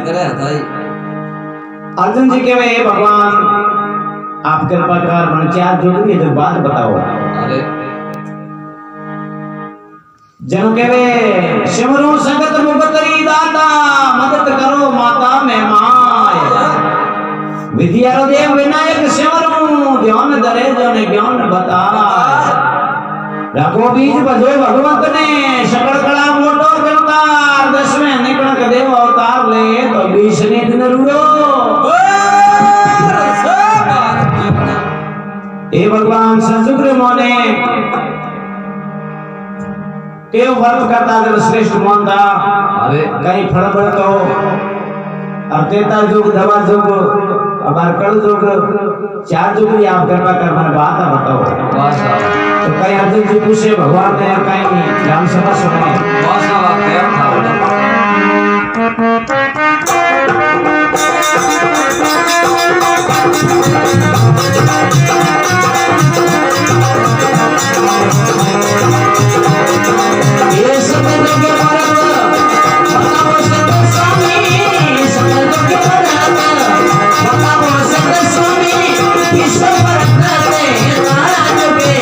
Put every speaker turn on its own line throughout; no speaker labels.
करे ताई
अर्जुन जी कहे भगवान आप कृपा कर मन चार जुग ये जो बात बताओ।
अरे
जन कहे सिमरो संगत मुगतरी दाता मदद करो माता में माय विद्या देव विनायक सिमरो ध्यान धरे जो ने ज्ञान बताए रखो बीज बजो भगवंत ने सकल कला मोटो करतार दसवें निकणक देव अवतार ले तो 20 दिन रुड़ो ए भगवान सतगुरु मोने केव वर्ग करता जब श्रेष्ठ मानता
अरे
कहीं फल फल तो अब तेता जुग धवा जुग अब कल जुग चार जुग ही आप कृपा कर मन बात बताओ।
वासा
तो कहीं अर्जुन जी पूछे भगवान ने कहीं राम सभा सुने
वासा क्या था
ये सब के परम बताओ सत स्वामी सब के परम बताओ सत स्वामी ईश्वर परते नाराज के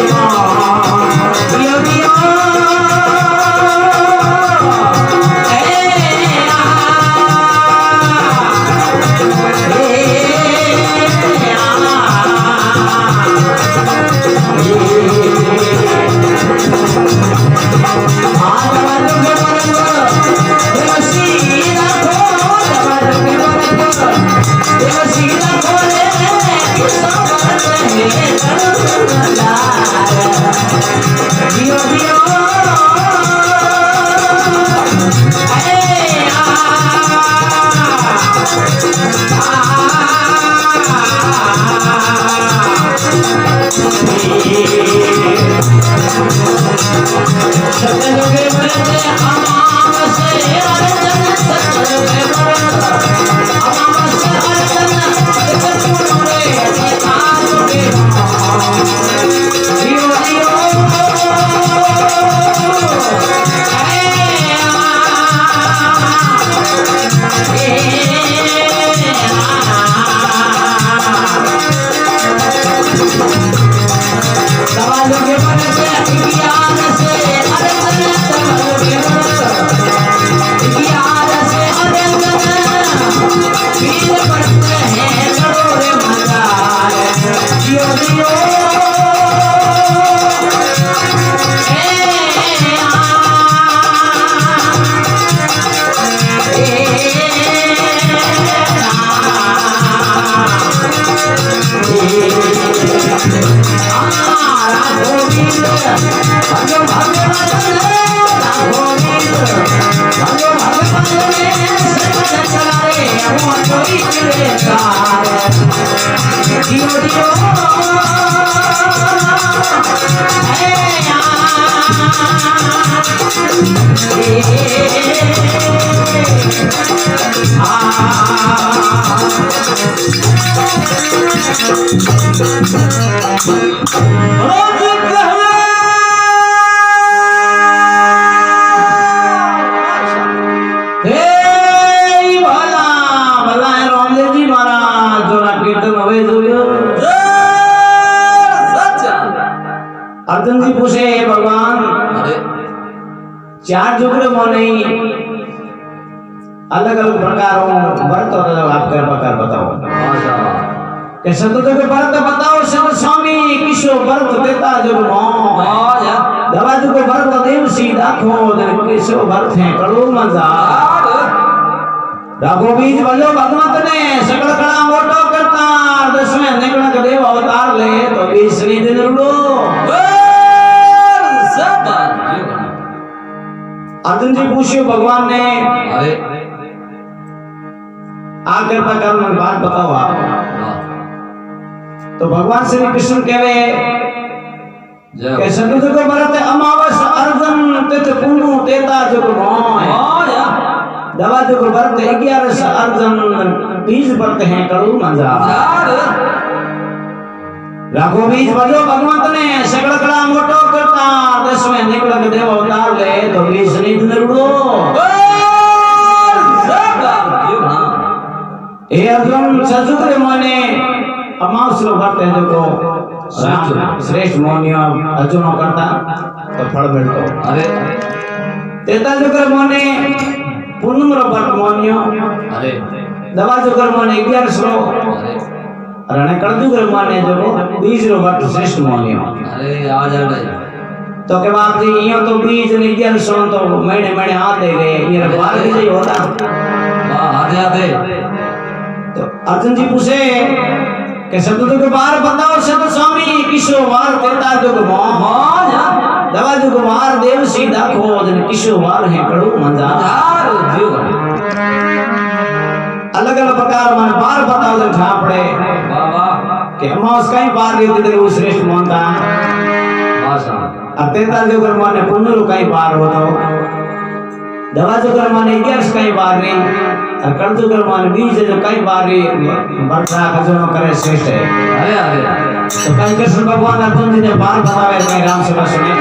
यो दियो अर्जुन जी पूछे भगवान चार जुगरे मोने अलग अलग प्रकारों व्रत और आप कृपा कर बताओ कैसे तो के व्रत बताओ शिव स्वामी किसो व्रत देता जो मो दवा जो को व्रत देव सीधा खो किसो व्रत है कड़ू मजा राघो बीज बलो भगवंत ने सकल कला मोटो करता दसवें निकणक देव अवतार ले तो 20 दिन रुड़ो अर्जुन जी पूछियो भगवान ने
अरे
आ कृपा कर मन बात बताओ आप। तो भगवान श्री कृष्ण कहवे कैसे तो को भरत अमावस अर्जुन तिथ पुनु तेता जो मोय दवा जो को भरत 11 अर्जुन 20 व्रत हैं कड़ू मजा राघो बीज बलो भगवंत ने सकल कला मोटो करता दसवें निकलक देव अवतार ले तो 20 दिन रुड़ो ए अर्जुन सजुग्र मोने अमावस्या करते जो को श्रेष्ठ मोनियो अर्जुन करता तो फल मिलतो।
अरे
तेता जुग्र मोने पूनम रो व्रत मोनियो
अरे
दवा जुग्र मोने 1100
अरे
रणे कड़जुग्र मोने जो 20 रो व्रत श्रेष्ठ मोनियो।
अरे आ जा
तो के बाप जी यो तो 20 ने 1100 तो महीने महीने आते गए ये बार भी नहीं होता।
वाह आधे आधे
तो अर्जुन जी पूछे कि शब्द के बार बताओ शब्द स्वामी किशो वार तेता जुग मोह दवा जुग वार देव सीधा खोज ने किशो वार है कड़ू मंजार
जीव
अलग अलग प्रकार मन बार बताओ जन ठापड़े
वाह वाह
कि अमावस कहीं बार रीति दे उस श्रेष्ठ मोनता
भाषा
तेता जुग माने पुनरु कहीं बार हो तो दवा जुग माने 11 कहीं बार नहीं और कड़जुग माने 20 जो कहीं बार वर्षा खजनो करे श्रेष्ठ है।
अरे अरे
तो कहीं कृष्ण भगवान अर्जुन जी ने बार बतावे कहीं राम सेवा सुने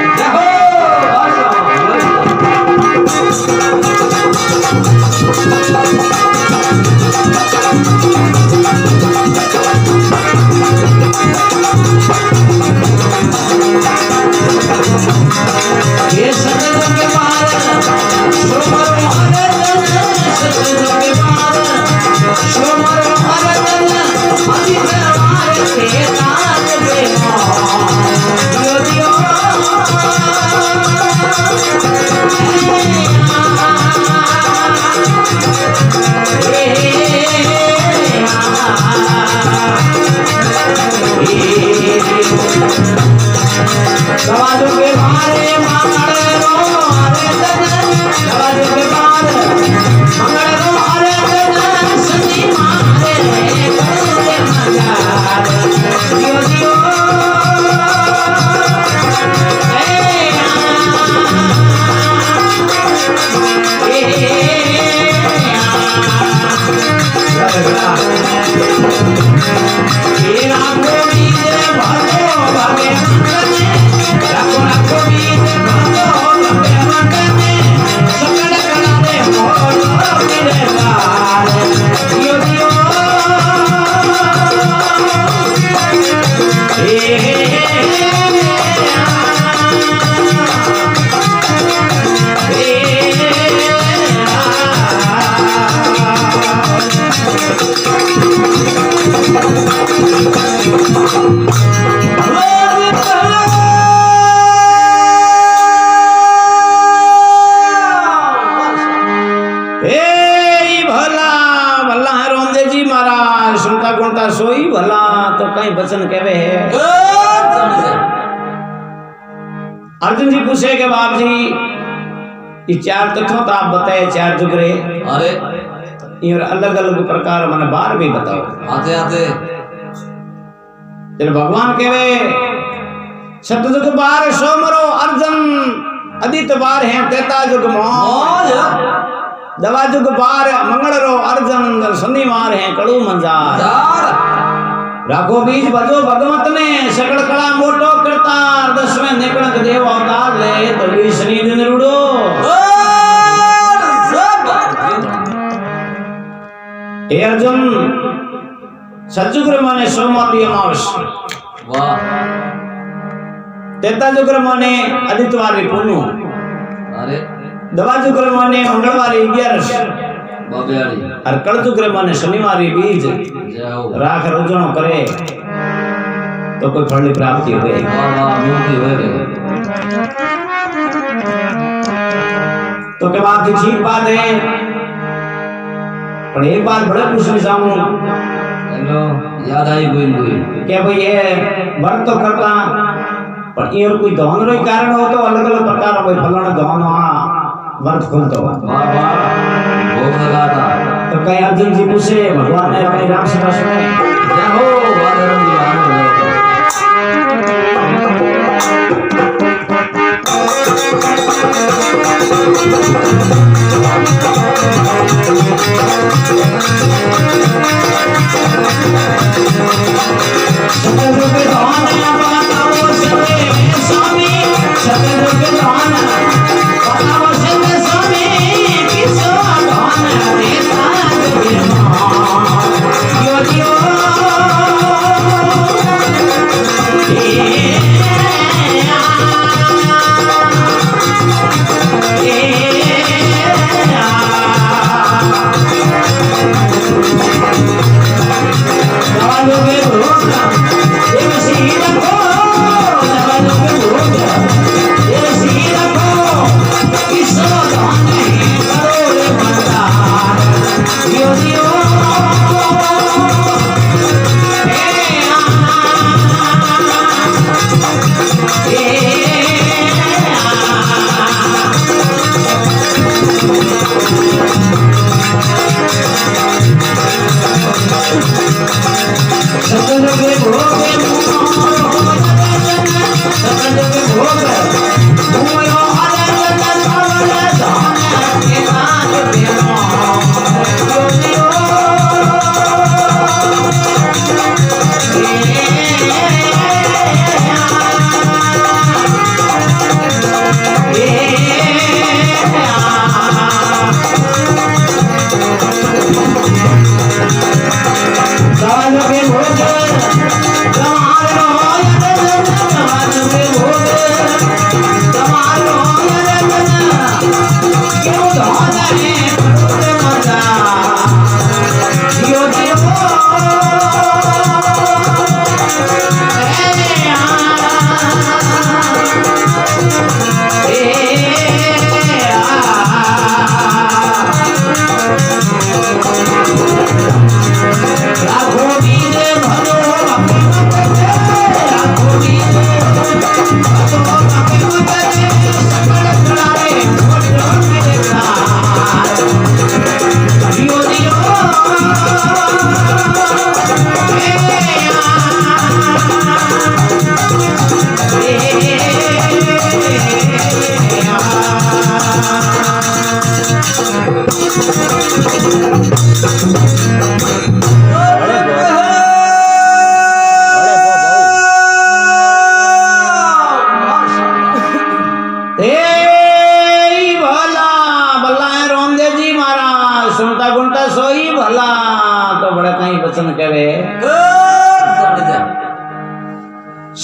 ये सजन के पार शोभर सजन के पार शोभर अति दरबार के ताज पे दियो दियो दवाजों के मारे मंगल रो हरे तन दवाजों के मारे मंगल रो हरे तन सती मारे करूँगे मजार दियो दियो सोई भला तो कहीं बचन कहवे है। अर्जुन जी पूछे के बाप जी ये चार तत्वों तो आप बताए चार जुगरे
अरे
ये अलग अलग प्रकार मैंने बार भी बताओ
आते आते
जब भगवान कहवे सतजुग बार सोमरो अर्जुन आदित्य बार है तेता जुग मोज दवा जुग बार मंगल रो अर्जुन शनिवार है कड़ू मंजार राखो बीज बजो भगवत ने सकल कला मोटो करता 10वें निकलक देव अवतार ले तो 20 दिन रूडो हे अर्जुन सतजुग माने सोमवती अमावस
वाह
तेता जुग माने आदित्यवार पूर्णो
अरे
दवा जुग माने मंगलवार 11
बाबेड़ी
और कड़जुग माने शनिवार बीज
जाओ
राख रोजनो करे तो कोई फल की प्राप्ति हो गई।
वाह वाह मुक्ति हो गई
तो के बात ठीक बात है पर एक बात बड़ा पूछना चाहूं
हेलो याद आई कोई
क्या भाई ये व्रत तो करता पर ये और कोई दहन रो कारण हो तो अलग अलग प्रकार कोई फलना दहन व्रत खोलते हो
वाह वाह भोग लगाता
तो कहीं अर्जुन जी पूछे भगवान ने अपनी राम सेवा सुने
जय हो वादरम जी आनंद
सतजुग दान बताओ सके स्वामी सतजुग दान बताओ सके स्वामी किसो दान देता जुग दवाजो के भोग तुम्हारो दवाजो के भोग तुम्हारो क्यों धन है मजा जियो जियो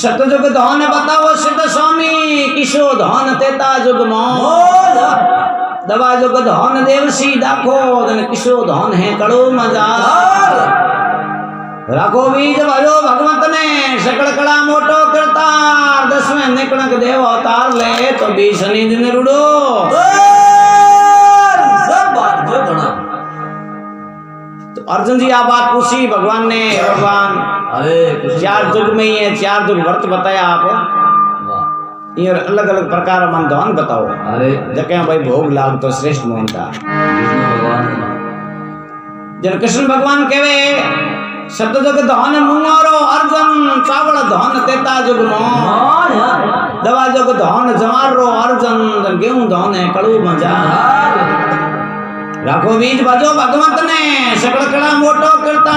सतजुग धन बताओ सिद्ध स्वामी किशो धन तेता जुग मोह दवा जुग धन देवसी दाखो धन किशो धन है कड़ो मजा राखो बीज भरो भगवंत ने सकल कड़ा मोटो करता 10वें निकणक देव अवतार ले तो 20 दिन रुड़ो
सब बात जो गणा
तो अर्जुन जी आ बात पूछी भगवान ने भगवान
अरे
4 युग में ही है 4 युग व्रत बताया आप ये अलग अलग प्रकार मन धन बताओ
अरे
जके भाई भोग लाग तो श्रेष्ठ मोहन था
भगवान
जन कृष्ण भगवान कहवे सतजुग धन मुंगरो अर्जुन चावल धन तेता जुग मोह दवा जुग धन जमारो अर्जुन गेहूं धन है कड़ू मजा राखो बीज बजो भगवंत ने सकल कड़ा मोटो करता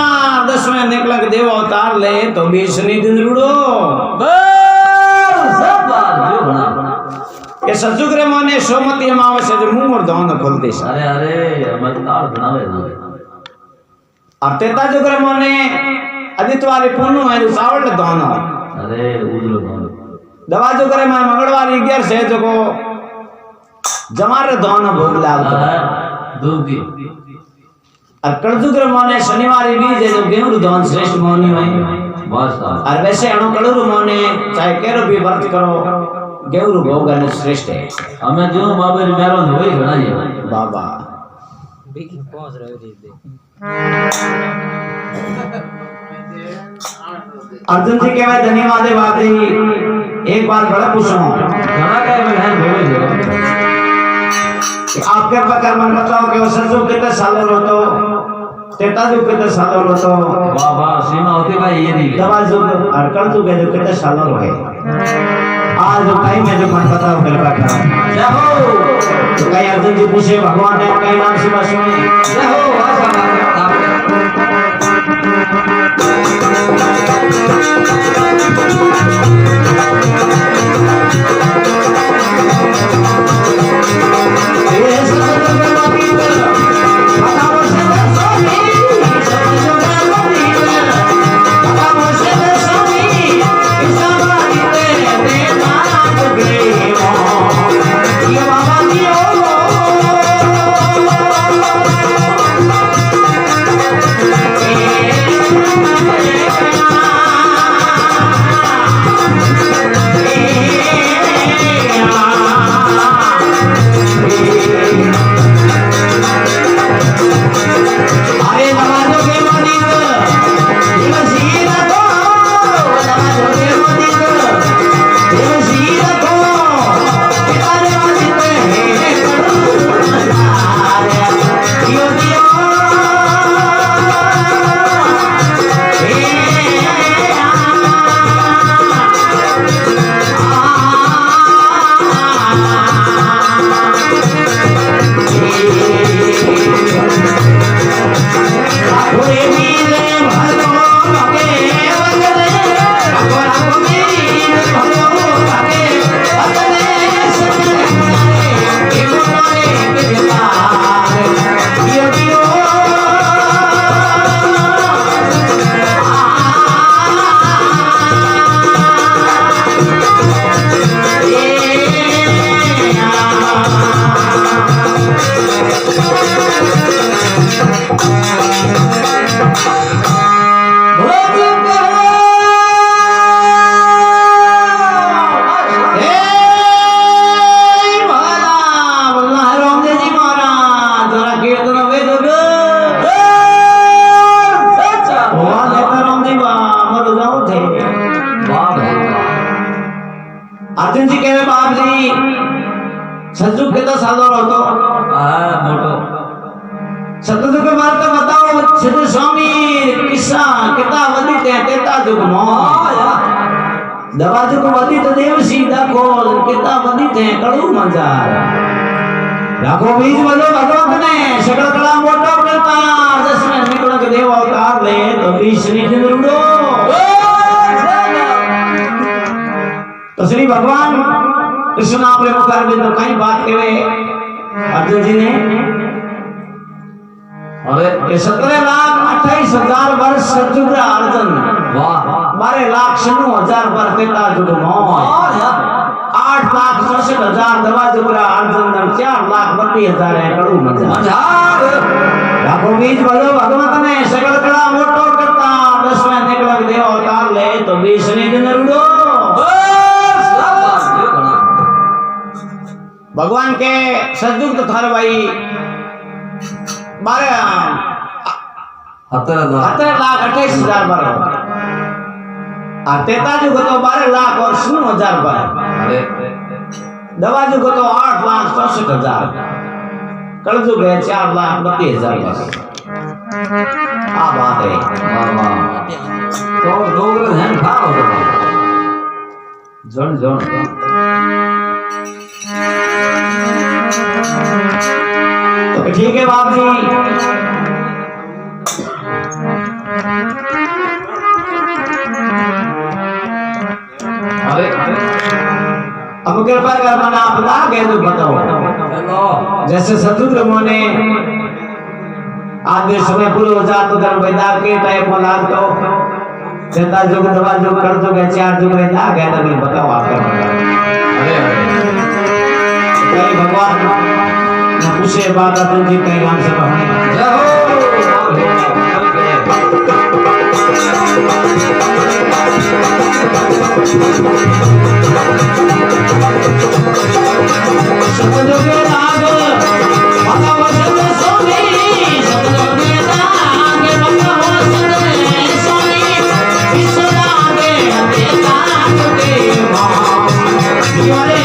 10वें निकलक देव अवतार ले तो 20 दिन रुड़ो
सब बात जो गणा
के सजुग रे माने सोमती अमावस्या जो मुंह और दान खोलते
अरे अरे मजदार बनावे ना
और तेता जुग रे माने आदित्यवारी पुन्नु है जो सावल दान
अरे उजलो दान
दवा जुग रे माने मंगलवार 11 से जो को जमार दान भोग लागतो
दूधी
और कलजुग रे माने शनिवार बीज है जो गेहूं दान श्रेष्ठ मोनी है
बस
और वैसे अणु कड़ू मोने चाहे केरो भी व्रत करो गेहूं भोग ने श्रेष्ठ है
हमें जो बाबे मेरो होई घणा है
बाबा
बिकी पहुंच रहे थे
अर्जुन जी के धन्यवाद बात एक बार बड़ा पूछो
घणा का है भेवे
आप कृपा कर मन बताओ कि सजो कितने सालों रो तो तेता जो कितने सालों रो तो
वाह वाह सीमा होते भाई ये नहीं
दवा जो अरकल जो के जो कितने सालों रो है आज जो टाइम है जो मन बताओ कृपा कर
जय हो
तो कहीं अर्जुन जी पूछे भगवान ने कहीं नाम से बस में
जय हो आशा
सज्जू कितना सालों रहतो
हाँ मोटो
सतजुग के बारे तो बताओ सिद्ध स्वामी किस्सा कितना वधी ते तेता जुग मो दवा जुग वधी तो देव सीधा खोल कितना वधी थे कड़ू मंजार राखो बीज बलो भगवत ने सकल कला मोटो करता दसमें निकल के देव अवतार ले तो बीस दिन रुड़ो तो श्री भगवान कृष्ण आपने मुखार में तो कई बात कहे अर्जुन जी ने
अरे
ये 17,28,000 वर्ष सतयुग अर्जुन
वाह
12,96,000 वर्ष तेता जुग मोय 8,64,000 दवा जुगरा अर्जुन दम 4,32,000 है कड़ू मंजार राखो बीज बलो भगवत ने सकल कला मोटो करता 10वें निकलक देव अवतार ले तो 20 दिन रुड़ो भगवान के सतयुग तो थार भाई 17,28,000 बार तेता जुग तो 12,00,000 और 0,000 बार
अरे
दवा जुग तो 8,64,000 कल जुग है 4,32,000 बस आ बात है
वाह वाह तो लोग हैं खाओ जन जन
तो ठीक है बाप जी
अरे
अब कृपा कर मना अपना कह दो बताओ
हेलो
जैसे सतुद्र मोने आगे समय पूरे हो जात तो धर्म वैदार के टाइप को लाग तो चेता जुग दवा जुग कर जुग है 4 जुग रहता गया तभी बताओ आपका
अरे
कई भगवान न पूछे बात अर्जुन जी कई नाम से कहने
जय हो
सतयुग राग बताओ सत स्वामी सतयुग राग बताओ सत स्वामी इस राग तेता जुग मोय योरे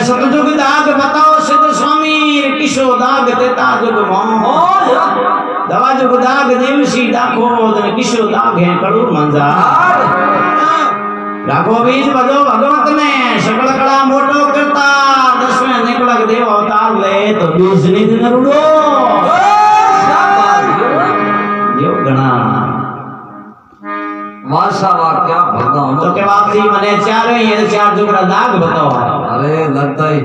सतयुग बताओ सिद्ध स्वामी किशो दाग तेता जुग मो दवा जुग दाग देवसी दाखो दन किशो दाग है कड़ू मंजार राखो बीज बजो भगवत ने सकल कला मोटो करता दसवें निकलक देव अवतार ले तो बीज निध नरुडो यो गणा
माशावा क्या भगवान
तो के बाप जी मने चारों ये चार जुगड़ा दाग बताओ
अरे लगता ही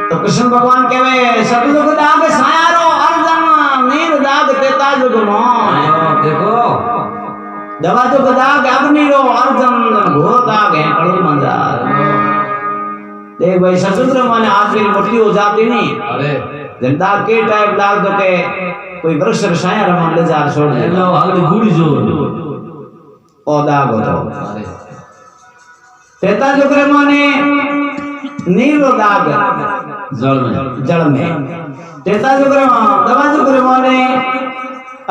तो कृष्ण भगवान कहवे सतयुग दाग सायारो अर्जन नीर दाग तेता जुग मोय
देखो
दवा जुग दाग अग्निरो अर्जन घोर दाग है कड़ू मंजार देख भाई ससुर माने आदमी मोटी हो जाती नहीं
अरे
जनता के टाइप दाग तो के कोई वृक्ष साया रमन ले जा छोड़ दे
हेलो हल्दी गुड़ी जो
ओ दाग हो तो
अरे
तेता जुग रे माने नीरो दाग जल में तेता जुग रे दवा जुग रे माने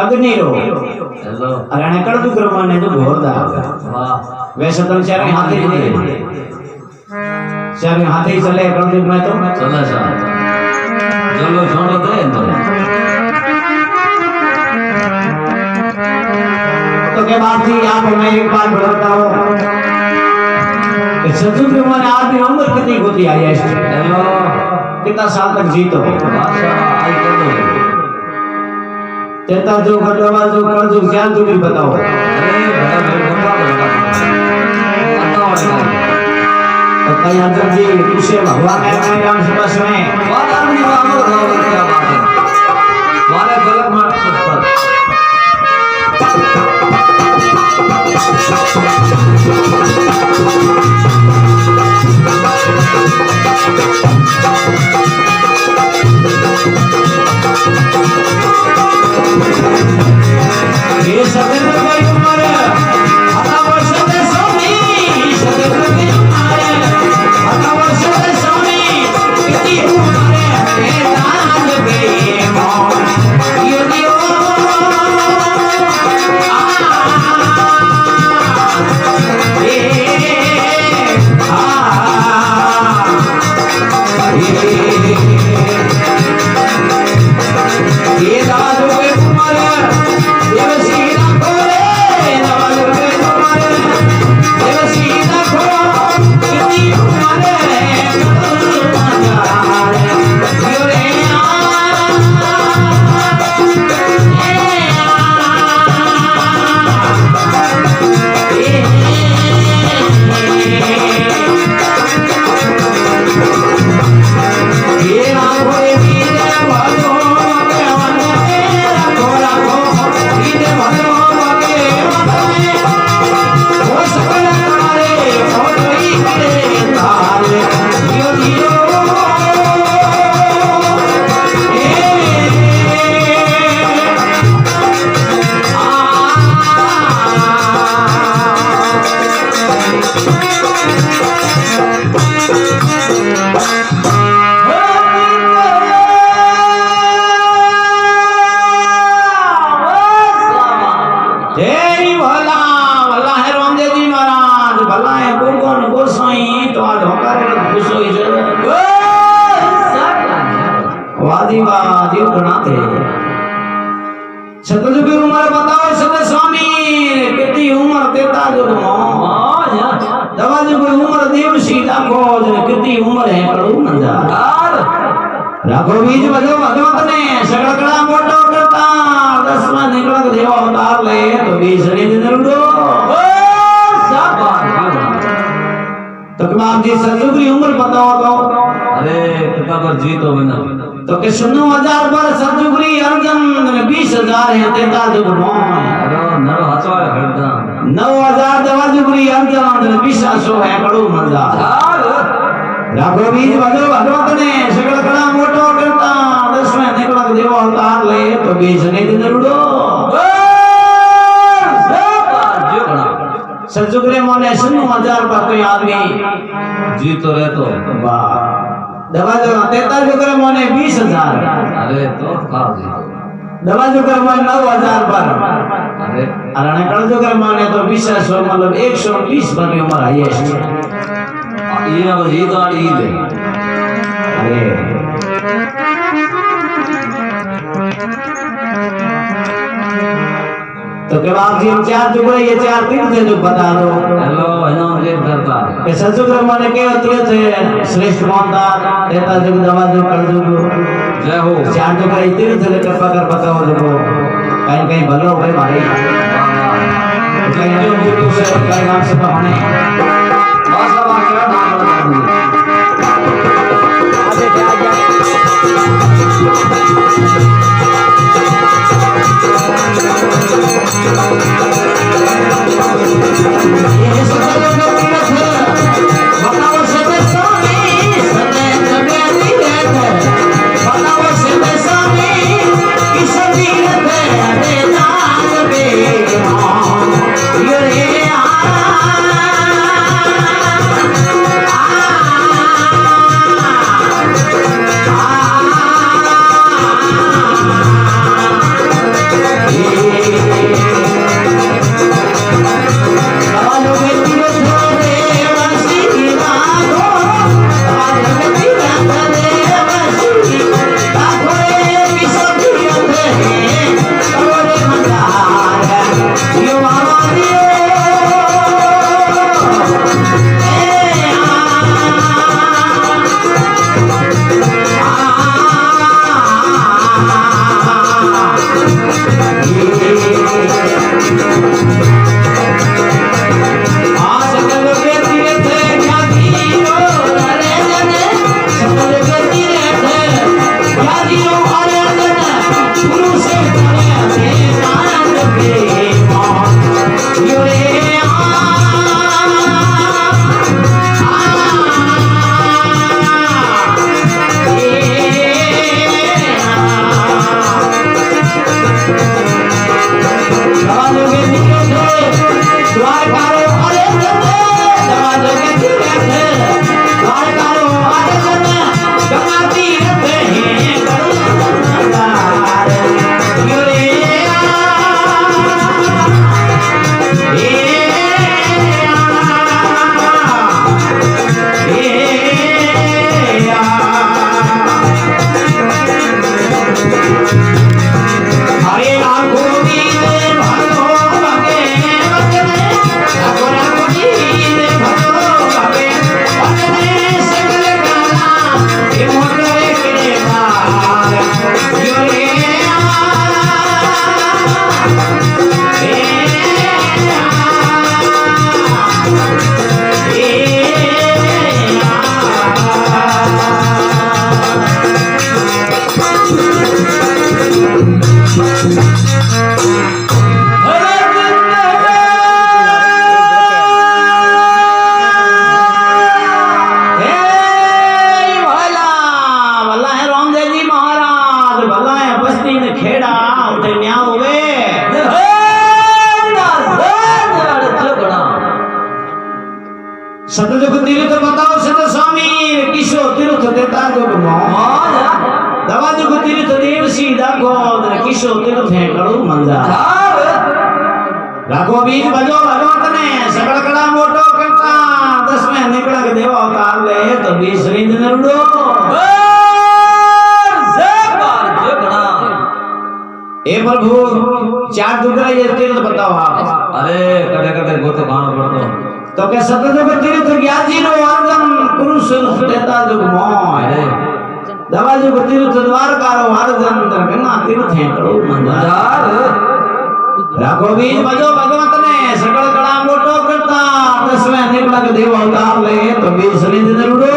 अग्निरो
हेलो
अरे कड़ जुग रे माने जो घोर दाग
वाह
वैसे तो चारे हाथे चले कड़ जुग में तो
चला जा चलो छोड़ो दे
तो के बाद ही आप मैं एक बात बताता हूँ सचुग माने आदमी उम्र कितनी होती है
हेलो
कितना साल तक जीतो
माशा आई कर दो
तेता जो घटवा जो कर जो ज्ञान जो भी बताओ
अरे बड़ा बेटा
तो कहीं अंदर जी तुझे भगवान ने राम सुबह में
बात आदमी बाबू क्या बात है वाले गलत मत पुस्तक
ये सतेंद्र की उम्र 18 वर्ष के स्वामी सतेंद्र की उम्र 18 वर्ष के स्वामी कितनी उम्र है दान के मोह यो दियो ये दादू के उम्र देवसी राखो रे नवाजो के उम्र देवसी राखो कितनी उम्र है यो रे ये राखो रे वीर भागो सतयुग की उम्र बताओ सत स्वामी कितनी उम्र तेता जुग दवा जुग उम्र देवसी दाखो कितनी उम्र है कड़ू मंजार राखो बीज बजो भगवत ने सकड़ा मोटो करता 10वां निकलक देव अवतार ले तो बीज निध नरुडो तो कमाल जी सतयुग की उम्र बताओ तो
अरे पिता पर जीत हो बिना
तो के 90,000 पर सतयुगरी अर्जन 20,000 है तेता जुग मोय
अरे नरो हचवाय हरदा
9,000 दवा जुगरी अर्जन 20,000 है कड़ू मंजार राघो बीज बजो भगवत ने सकल कला मोटो करता 10वें निकलक देव अवतार ले तो बीज निध नरुडो सतयुगरे मोने 90,000 पर कोई आदमी
जीत तो रहे तो
वाह दवा जो तेता जुगरे मोने 20,000
अरे तो खाओ जीत
दवा जुगर मोने 9,000 पर
अरे
अरे कल जुगर मोने तो 20,000 मतलब 120 पर उम्र हाईएस्ट
ये अब जीत आड़ी ले
अरे तो के बाद जी हम चार टुकड़े ये चार तीर्थ है जो बता दो।
हेलो हेलो देव दरबार
के सतजुग माने के तीर्थ है श्रेष्ठ मानता तेता जुग दवा जुग कल जुग
जय हो
चार टुकड़े तीर्थ है कृपा कर बताओ जो कहीं कहीं भलो भाई भाई कहीं जो गुरु से कहीं नाम से होने
बस अब आगे नाम बता
सतजुग तीर्थ बताओ सत स्वामी किशो तीर्थ देता जुग मोह दवा जुग तीर्थ देव सी दाखो किशो तीर्थ है कड़ू मंजा राखो बीज बजो भगवत ने सकल कड़ा मोटो करता 10 में निकल के देव अवतार ले तो 20 रिंद नरुडो ए प्रभु चार दुगरा ये तीर्थ बताओ आप।
अरे कड़े कड़े गो तो खाना पड़तो
तो के सतजुग तीर्थ ज्ञाजी रो आर्जन कुरुशेत्र देता जुग मोह दवा जुग तीर्थ द्वारका रो आर्जन गंगा तीर्थ है कड़ू मंदार राखो बीज बजो भगवत ने सकल कड़ा मोटो करता 10 में निकल के देव अवतार ले तो 20 रिंद नरुडो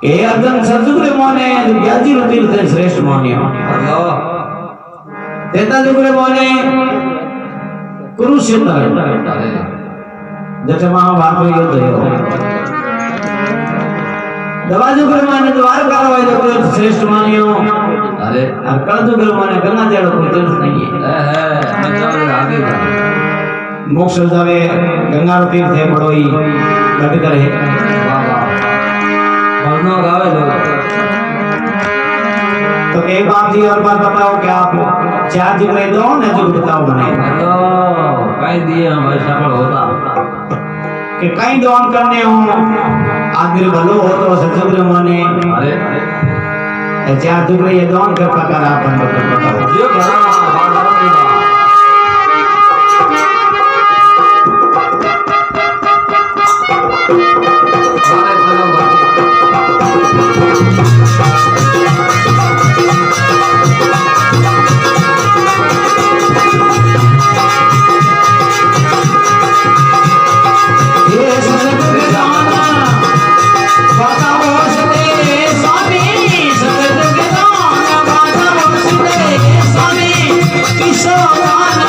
ए अर्जन सतजुग रे मोने ज्ञाजी रो तीर्थ श्रेष्ठ मोनियो
हेलो
देता जुग रे मोने कुरुक्षेत्र
अरे
जैसे महाभारत युद्ध है दवा जुग रे मोने द्वारका रो है तो श्रेष्ठ मानियो
अरे
और कल जुग रे मोने गंगा जल को तीर्थ नहीं है
मैं चल आगे जा
मोक्ष जावे गंगा रो तीर्थ है बड़ो ही घट करे
वाह वाह भजनो गावे लोग
तो एक बात जी और बात बताओ कि आप चार जुग रे दो ने जुग बताओ बने
हेलो कह दिए हम भाई सफल होता
कि कहीं दान करने हो आदमी भलो हो तो सचुग्र माने
अरे
चार टुकड़े ये दान कर प्रकार आपन बताओ
जो घरा बाजार में वाले चलो
ये सतगुरु दान बताओ सते स्वामी सतगुरु दान बताओ सते स्वामी किशो दान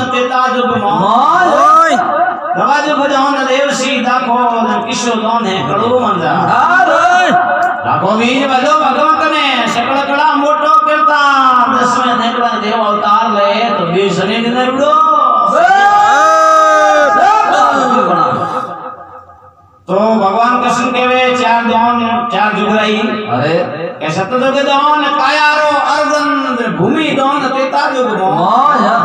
ते काज देवा यो यो तो भगवान कृष्ण केवे चार दान चार जुगराई
अरे
ऐसा तो के दान कायारो अर्जन भूमि दान तेता जुग
हां यार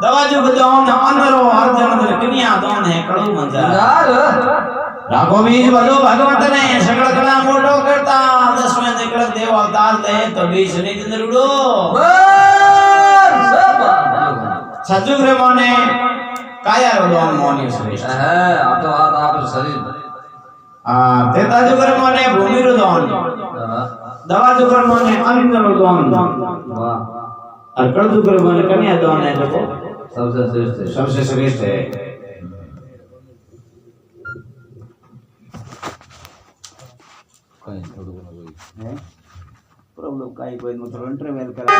दवा जुग दान अनरो अर्जन किनिया दान है कड़ू मंजा
यार
राघो बीज भलो भगवंत ने सकल कला मोटो करता 10 में निकल देव अवतार ले तो 20 ने दिन रुड़ो
सब
सजुग्र माने कायारो दान मोनी श्रेष्ठ
है आप तो आप शरीर
तेता जुगर माने भूमि रो दान दवा जुगर माने अन्न रो दान
वाह
और कड़ जुगर माने कन्या दान है देखो
सबसे श्रेष्ठ है कहीं थोड़ा कोई
है प्रॉब्लम काई कोई मतलब इंटरवेल करा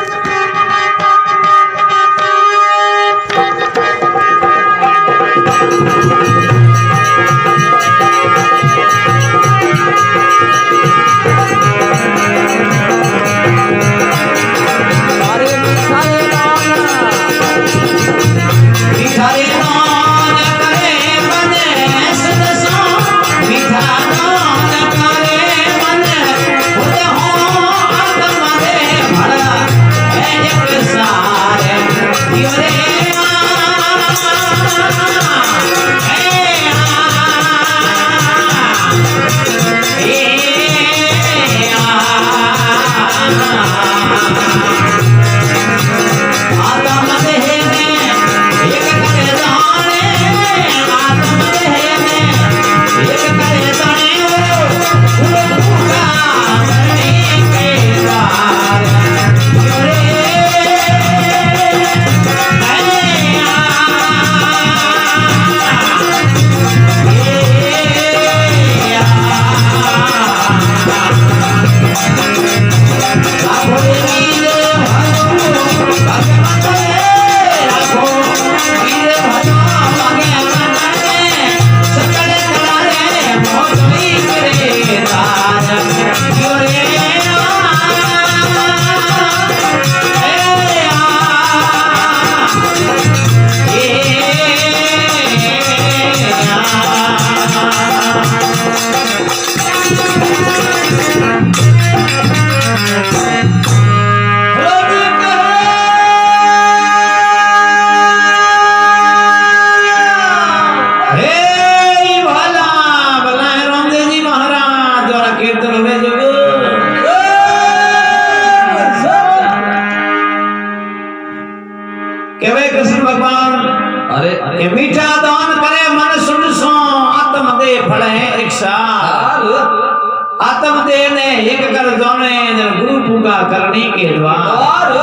सारे के मीठा दान करे मन सुन सो आत्म दे फले रिक्शा आत्म दे ने एक कर दोने गुरु पूगा करनी के द्वार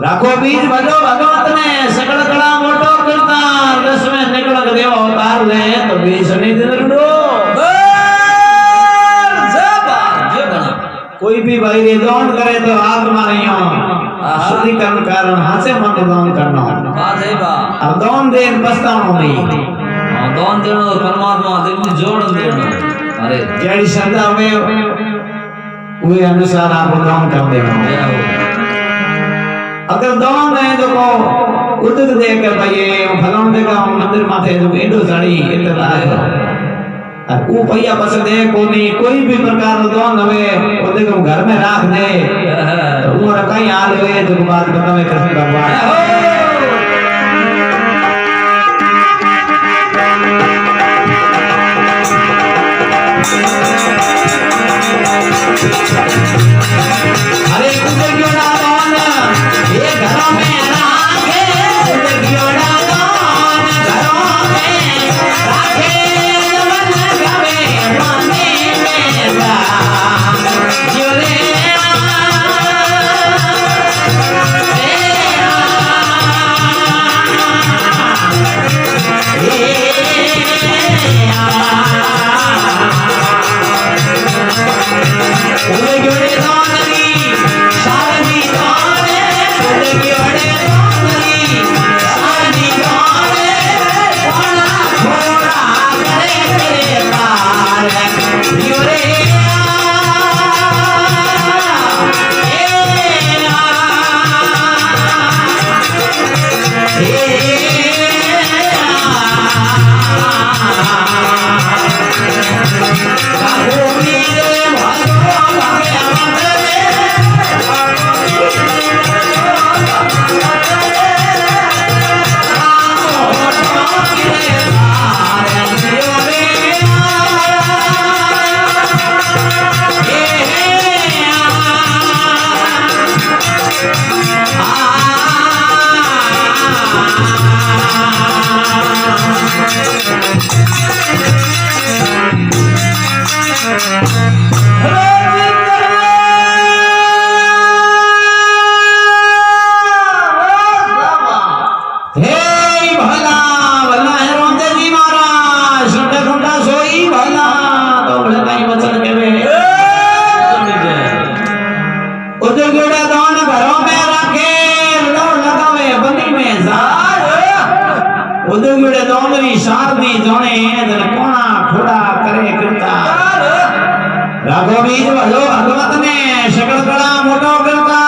राखो बीज भजो भगवत ने सकल कला मोटो करता रस में निकल देव अवतार ले तो बीज नहीं दो कोई भी भाई रे दान करे तो आत्मा नहीं हो शुद्धिकरण कारण हासे मन दान करना
वाह जय बा
अब दान देन पछतावो नहीं
दान देनो परमात्मा दिल में जोड़ देनो अरे
जेडी श्रद्धा में वे अनुसार आप दान कर देना अगर दान है तो को उदक दे के भाई भगवान दे का मंदिर माथे जो एडो साड़ी इतना है और वो भैया बस दे कोई भी प्रकार दान हवे ओदे को घर में राख दे तो वो कहीं हाल हुए तो बात बतावे कृष्ण भगवान अरे कुदगियोड़ा दान ये घरों में राखे कुदगियोड़ा दान घरों में राखे मन गवे माने मेरा जोरे राघवीज भजो भगवत ने सकल कला मोटो करता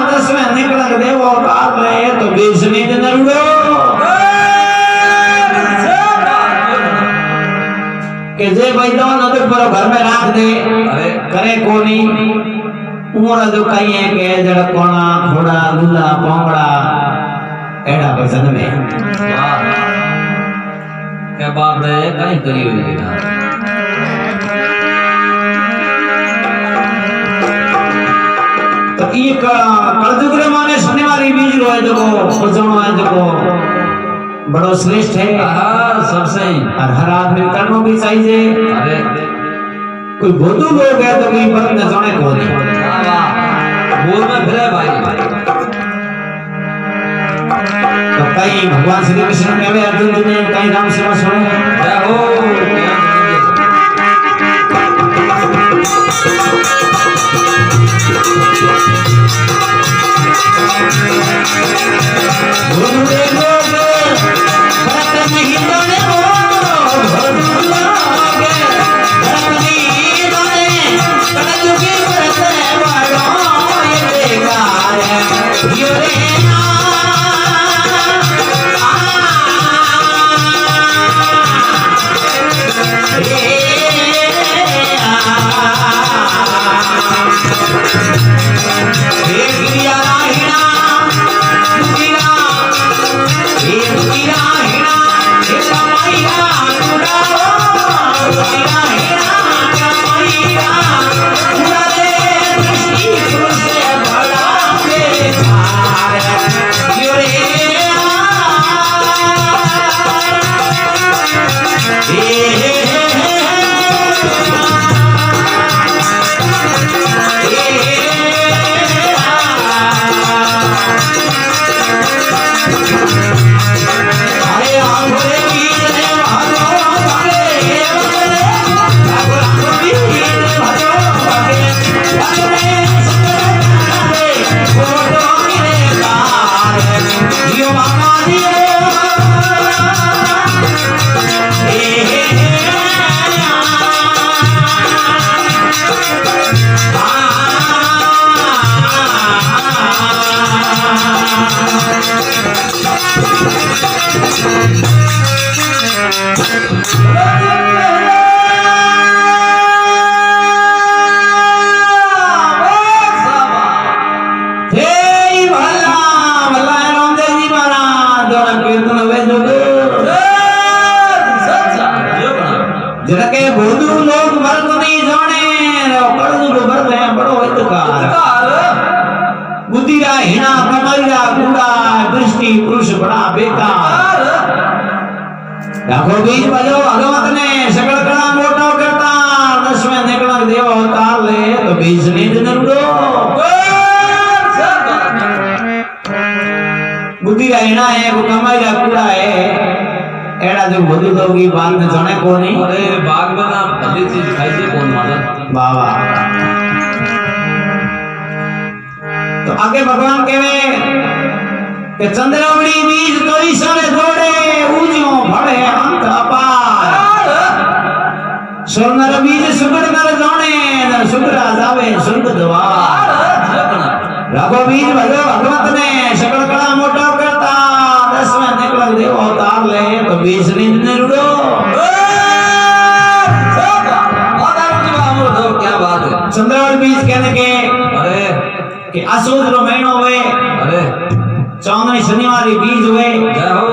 दस में निकल देव अवतार ले तो बीस निज नरुड़ो के जे भाई दान अदक पर घर में राख दे अरे करे कोनी उमर जो कहीं है के जड़ कोना घोड़ा लूला पावड़ा एड़ा भजन में
वाह के बाप रे कहीं करी हुई ना
ये कलयुग रे माने शनिवार बीज रो है देखो पूजनो है देखो बड़ो श्रेष्ठ है।
हाँ सब सही।
और हर आदमी करनो भी चाहिए।
अरे
कोई बोधू लोग है तो कोई बात न जाने को नहीं।
बोल में फिरे भाई।
तो कई भगवान श्री कृष्ण ने वे अर्जुन जी ने कई नाम सेवा सुने हैं।
जय हो।
गुरुदेव लोग भक्त नहीं जाने हो गुरु लोग भक्त नहीं जाने कलयुग की भक्त बड़ो ये बेकार है यो रे जनके बोधू लोग वर्ग नहीं जाने कलयुग वर्ग है बड़ो हितकार बुद्धिरा हिना कमरिया कूड़ा दृष्टि पुरुष बड़ा बेकार देखो बीज बजो भगवत ने सकल कणा मोटो करता दसवें निकल देव अवतार ले तो बीज नींद नरुडो बुद्धिरा हिना है वो कमरिया कूड़ा है एड़ा जो बोधू लोग की बात में जाने को नहीं।
अरे बाग में ना भली चीज खाई थी कौन मालूम।
बाबा तो आगे भगवान कहवे कि चंद्रवड़ी बीज तोरी सरे जोड़े ऊंचो भड़े अंत अपार सोनर बीज सुगड़ नर जाने नर सुगड़ा जावे सुर्ग द्वार रघु बीज भगो भगवत ने सकल कला मोटो करता दसवें निकल देव अवतार ले तो बीज नींद नरुडो
क्या बात है।
चंद्रवड़ बीज कहने के
अरे
कि आसोद रो महीनो हुए
अरे
14 शनिवार बीज हुए
जय हो।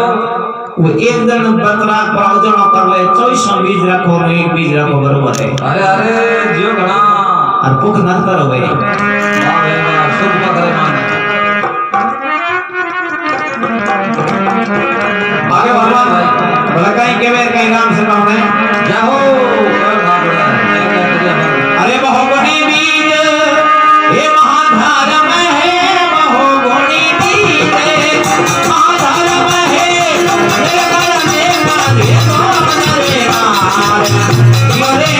वो एक दिन बतराक प्रावचनो कर ले 24 बीज रखो और एक बीज रखो बरोबर है।
अरे अरे जियो घना
और भूख न करो भाई।
वाह भाई वाह शुभ करे मान।
आगे भगवान भला कहीं केवे कहीं नाम से कहने
जय हो।
अरे बहुगुणी बीज हे महाधर्म है बहुगुणी बीज महाधर्म है निर्गुण निर्मल हे सोनरेगार यो रे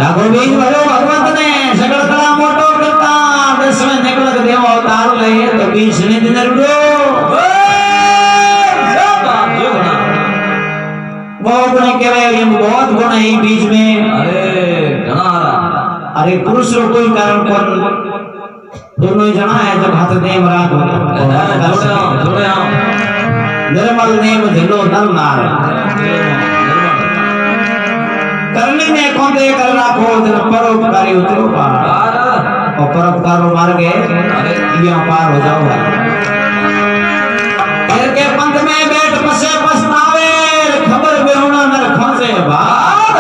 राघो बीज भलो भगवंत ने सकल कला मोटो करता दसवें निकलक देव अवतार ले तो बीज ने दिन रुडो बहुत गुण केवे ये बहुत गुण है बीज में
अरे घना
अरे पुरुष रो कोई कारण कोन दोनों ही जना है जब हाथ देव रात
जोड़े आओ
निर्मल नेम धिलो नर नार करनी ने कोंदे कर राखो जन परोपकारी उतरो पार और परोपकार मार गए
अरे
ये पार हो जाओ फिर के पंथ में बैठ पसे पछतावे खबर बेहुना नर खोसे भाग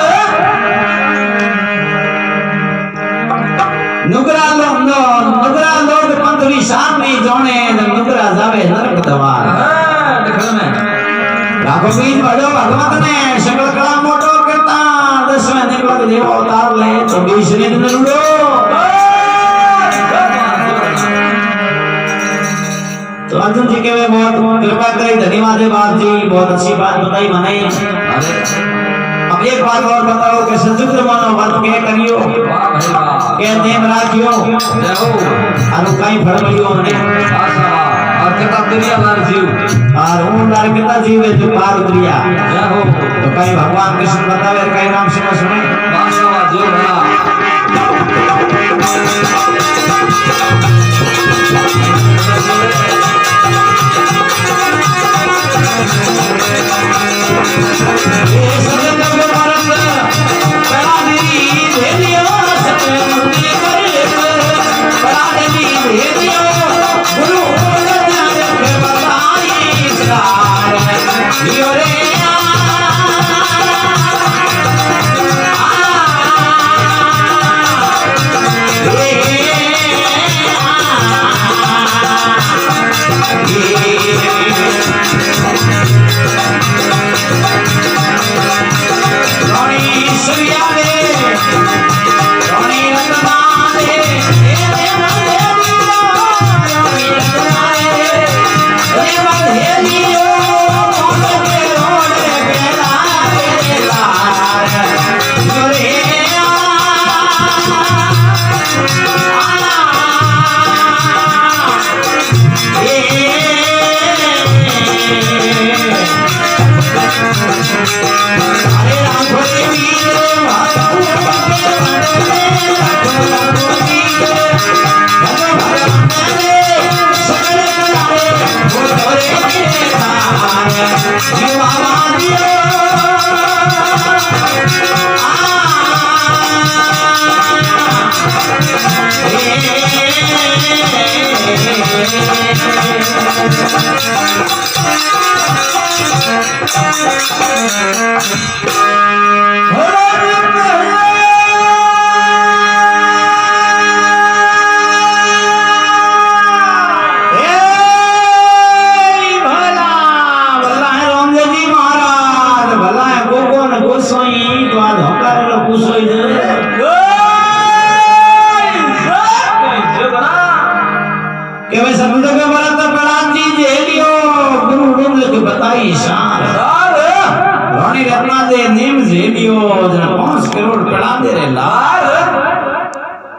नुगरा लोग पंथरी सामने जोने नुगरा जावे नरक दवार
देखल में
राघो बीज भजो भगवंत ने सकल कला मोटो करता दसवें निकलक देव अवतार ले तो बीज ने दिन रुडो तो अर्जुन जी के वे बहुत कृपा करी धन्यवाद है बात जी बहुत अच्छी बात बताई मनाई
अरे
अब एक बात और बताओ कि सजुद्र मानो व्रत के करियो
वाह भाई वाह
के नेम राखियो
जय हो
आरो काई फड़मलियो ने
आशा और कितना दुनिया भर जीव
और उन लार कितना जीव है जो पार उतरिया
जय हो
तो कई भगवान कृष्ण बतावे कई नाम से सुने
बादशाह जीव भला
ये सजन के परम परादी भेलियो सतमुक्ति करे परादी भेलियो गुरु ज्ञान के बताई सार लियो रे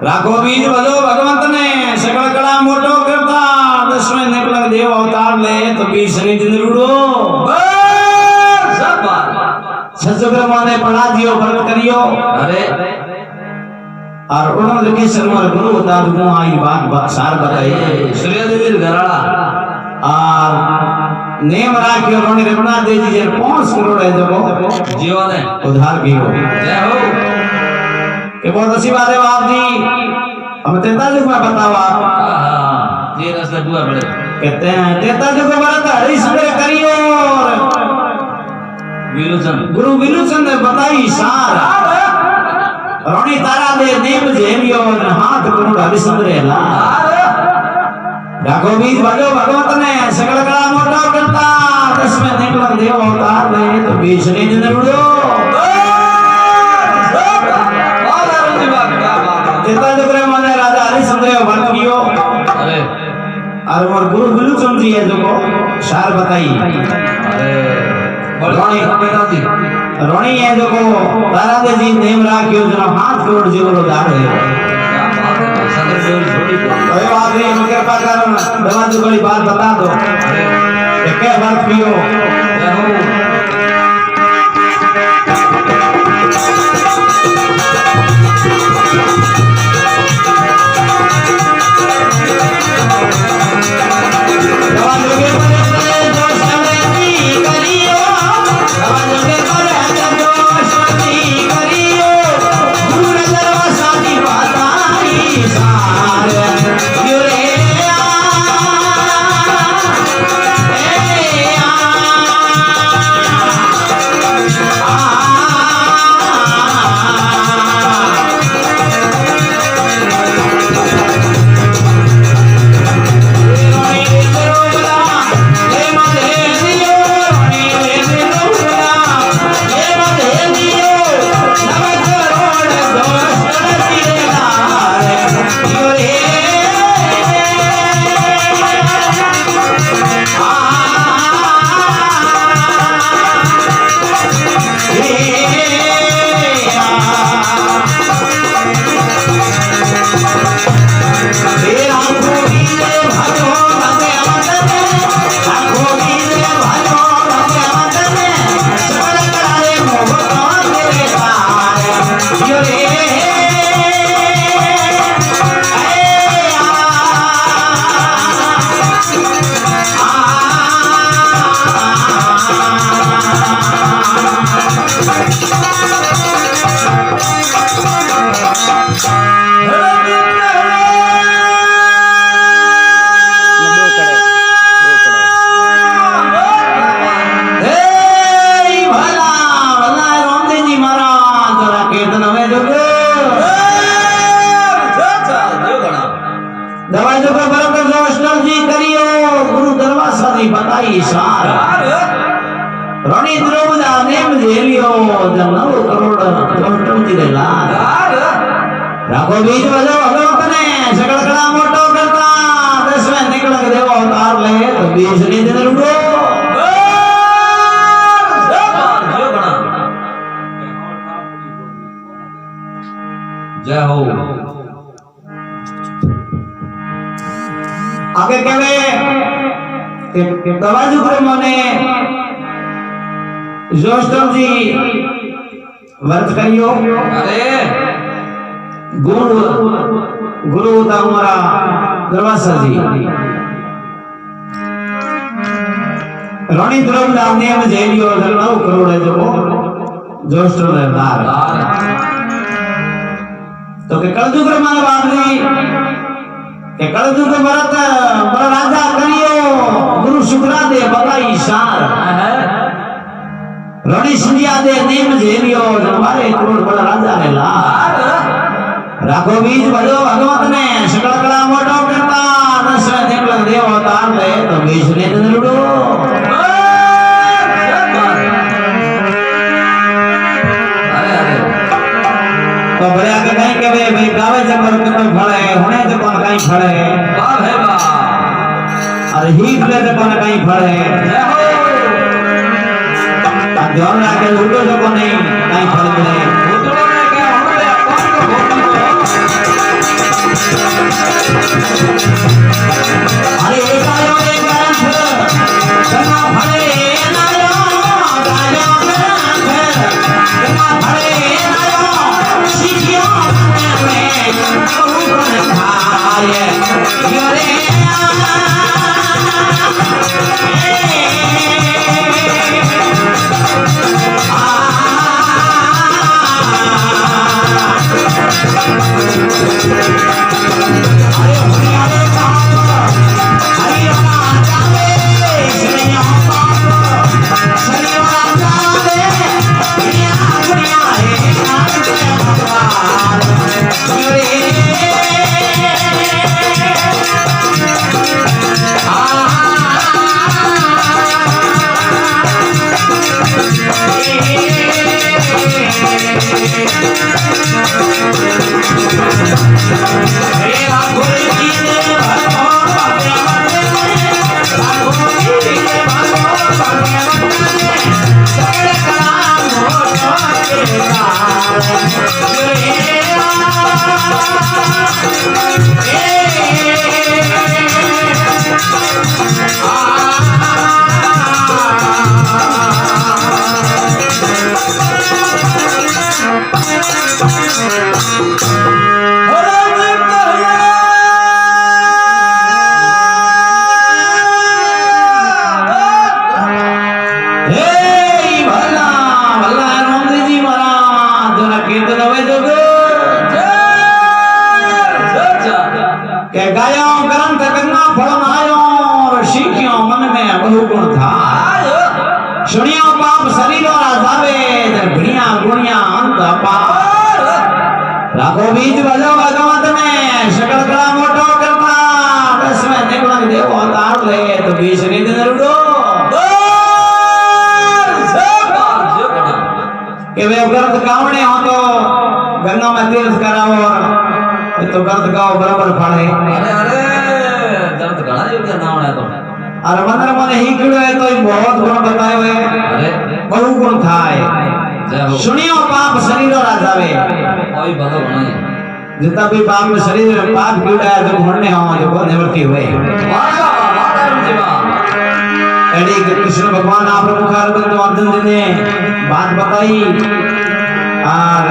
राघो बीज भलो भगवंत ने सकल कला मोटो करता दसवें निकलक देव अवतार ले तो बीस ने दिन रुडो
सब बात
सजुग्र माने पढ़ा दियो व्रत करियो
अरे
और उन्होंने लिखे शर्मा गुरु बता दूं आई बात सार बताई
सूर्य देवी घराड़ा
और नेम राखियो उन्होंने रमना दे जी 5 करोड़ है जो
जीवन है
उधार भी हो
जय हो
ये बहुत अच्छी बात है बाप जी हम 43 में बताओ आप
ये रास्ता दुआ बड़े
कहते हैं 43 को व्रत हरि संग्रह करियो और
विलोचन
गुरु विलोचन ने बताई सार रोणी तारा दे नेम जेलियो हाथ करोड़ हरि संग्रह ला राघो बीज भजो भगवंत ने सकल कला मोटा करता दसवें निकलक देव अवतार ले तो बीस ने दिन रुडो राजा हरिश्चंद्र व्रत कियो
अरे
और मोर गुरु विलोचन जी है जो सार बताई
अरे बड़वानी बेटा जी
रोणी है जो को तारा दे जी नेम राख्यो जनो 7 करोड़ जेवड़ो दार है
क्या बात है सदर देव छोटी को
कोई बात नहीं मैं कृपा करो दवा जो बड़ी बात बता दो
अरे
एक बात पियो
जय हो
दवा जो के बड़े जो शक्ति करियो दवा जो के बड़े जो शक्ति करियो दूर दरवा शादी बताई सार यो रे बताई सार रोनी द्रौपदा नेम जेलियो जन 9 करोड़ दोष्टम रे लाल राखो बीज बजो भगवत ने सकल कला मोटो करता दसवें निकल के देव अवतार ले तो बीज ने दिन रुको
जय हो
आगे कहवे कि दवाजू ब्रह्मने जोष्टम जी वर्त करियो
अरे
गुरु था हमारा दरवासा जी रानी द्रौपदा ने जेलियो 9 करोड़ है जो जोष्टम ने दार तो के कलजुग ब्रह्मा बात नहीं के कलजुग भरत बड़ा राजा करियो गुरु शुक्रा दे बताई सार रणि सिंधिया दे नेम जेलियो हमारे करोड़ बड़ा राजा रे लाल राखो बीज बजो भगवत ने सकल कला मोटो करता दसवें निकल देव अवतार ले तो बीज ने लुडो तो बड़े आगे कहीं के भाई गावे जबर के तो फड़े होने तो कौन कहीं फड़े
वाह भाई वाह
और हीट ले तो कौन कहीं फड़े
जय हो
ध्यान रखे उल्टो तो कौन नहीं कहीं फड़ गए
उतरो ने क्या हमले
अरे एक आयो एक ग्रंथ जमा फड़े नायो गायो ग्रंथ जमा फड़े नायो सीखियो में कौन खाए योरे सुनियो पाप शरीर और आजावे घड़िया गुणिया अंत अपार राखो बीज भजो भगवत में सकल कला मोटो करना दस में निकलन देव अवतार ले तो बीस निध नरुडो के वे व्रत कावणे हो तो गंगा में तीर्थ कराओ और तो व्रत गाओ बराबर फल है।
अरे दर्द घना योग्य नाम है तो
और मंदिर में ही किड़ो है तो बहुत गुण बताए हुए
अरे
बहु गुण थाए सुनियो पाप शरीर और आजावे
कोई भलो नहीं
जितना भी पाप में शरीर में पाप किड़ा है जो घुरने हो जो को निवृत्ति हुए एडी कृष्ण भगवान आप मुखारबिंद तो अर्जुन जी ने बात बताई और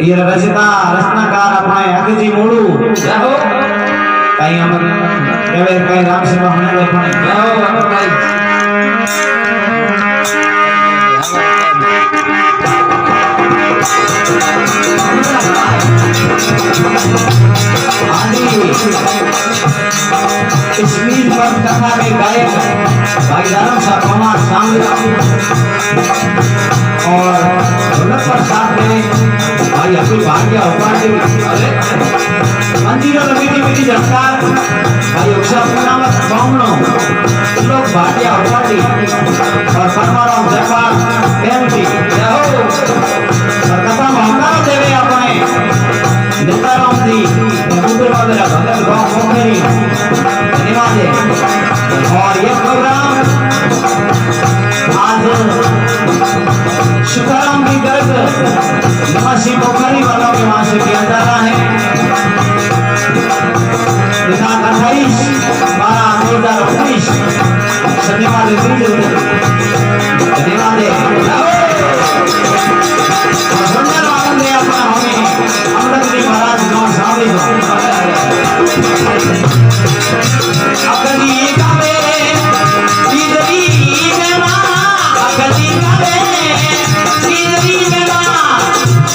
ये रचनाकार अपने अक जी मोड़ू कहीं हम केवे कहीं राम सेवा होने देखो इस बीच पर कथा के गायक भाई धर्म सा कुमार सामने और ढोलक पर साथ में भाई अभी भाग्य उपाधि मंदिरों में मीठी झटकार भाई उषा पूर्णामत बावनो लोग भाग्य उपाधि और परमाराम जयपाल प्रेमजी और कथा महंगा देवे अपने निताराम जी मुद्रवाद भगत गांव मोखेरी धन्यवाद है। और ये प्रोग्राम आज सुखाराम की गर्ग निवासी पोखरी वालों के वहां से किया जा रहा है दिनांक 28/12/2019 शनिवार धन्यवाद सुंदर आनंद है अपना हमें अमृत जी महाराज गांव सामने अगली गावे तीजरी में मां अगली गावे तीजरी में मां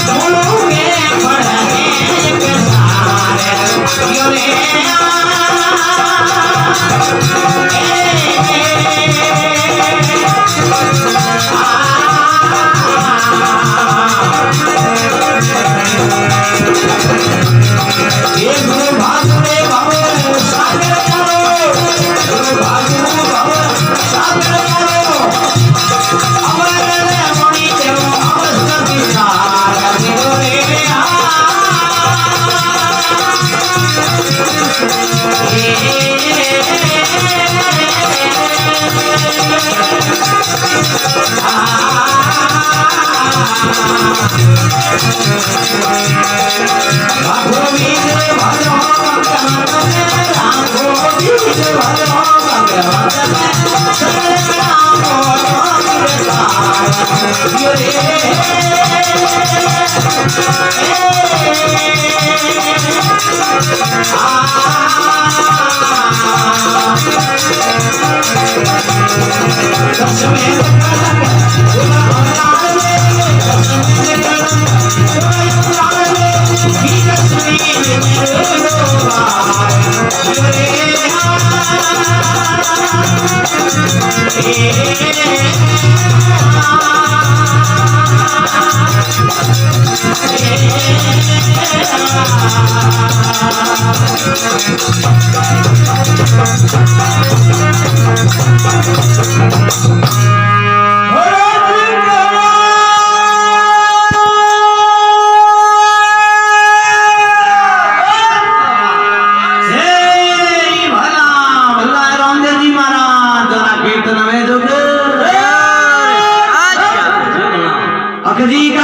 बोलो में पढ़े एक सारे यो रे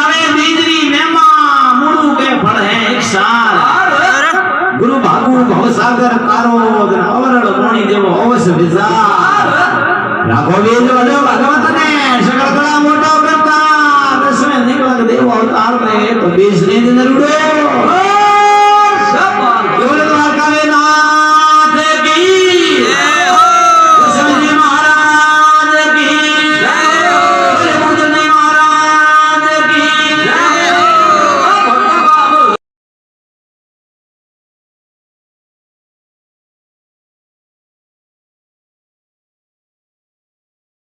आवे बीजरी मेमा मुड़ू के फल है एक साल गुरु भागु भवसागर कारो अवरण मोणी देवो अवश्य विचार राघो वेद वडो भगवत ने सकल कला मोटा करता दसवें निकल देव अवतार में तो बीस दिन रुड़े